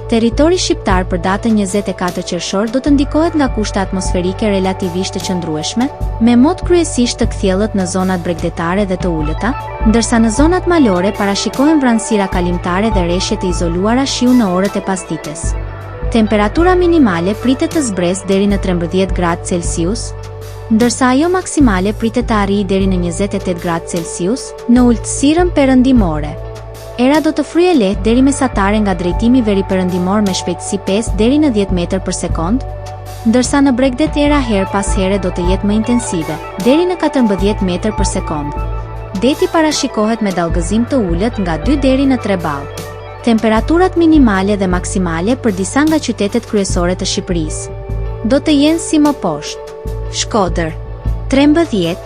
Territori shqiptar për datën 24 qershor do të ndikohet nga kushte atmosferike relativisht të qëndrueshme, me mod kryesisht të kthjellët në zonat bregdetare dhe të ulëta, ndërsa në zonat malore parashikohen vranësira kalimtare dhe rreshje të izoluara shiu në orët e pasdites. Temperatura minimale pritet të zbresë deri në 13 gradë Celsius, ndërsa ajo maksimale pritet të arrijë deri në 28 gradë Celsius në ulësirën perëndimore. Era do të fryejë lehtë deri mesatare nga drejtimi veriperëndimor me shpejtësi 5 deri në 10 metër për sekond, ndërsa në bregdet era her pas here do të jetë më intensive, deri në 14 metër për sekond. Deti parashikohet me dallgëzim të ulët nga 2 deri në 3 ballë. Temperaturat minimale dhe maksimale për disa nga qytetet kryesore të Shqipërisë do të jenë si më poshtë. Shkodër 13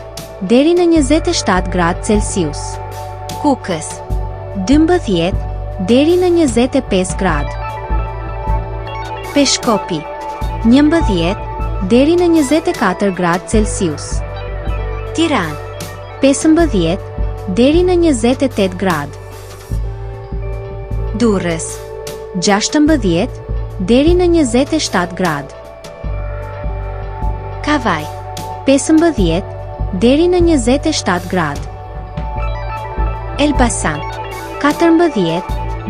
deri në 27 gradë Celsius. Kukës 12 deri në 25 gradë. Peshkopi 11 deri në 24 gradë Celsius. Tiranë 15 deri në 28 gradë. Durrës 16 deri në 27 gradë. Kavaj 15 deri në 27 gradë. Elbasan 14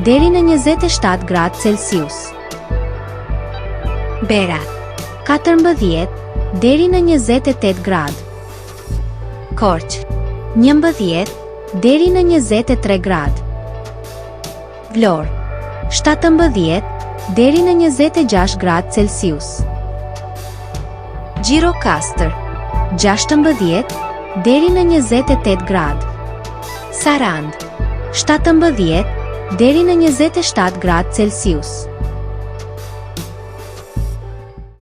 deri në 27 gradë Celsius. Berat 14 deri në 28 gradë. Korçë 11 deri në 23 gradë. Vlorë 17 deri në 26 gradë Celsius. Gjirokastër 16 deri në 28 gradë. Sarandë 17 deri në 27 gradë Celsius.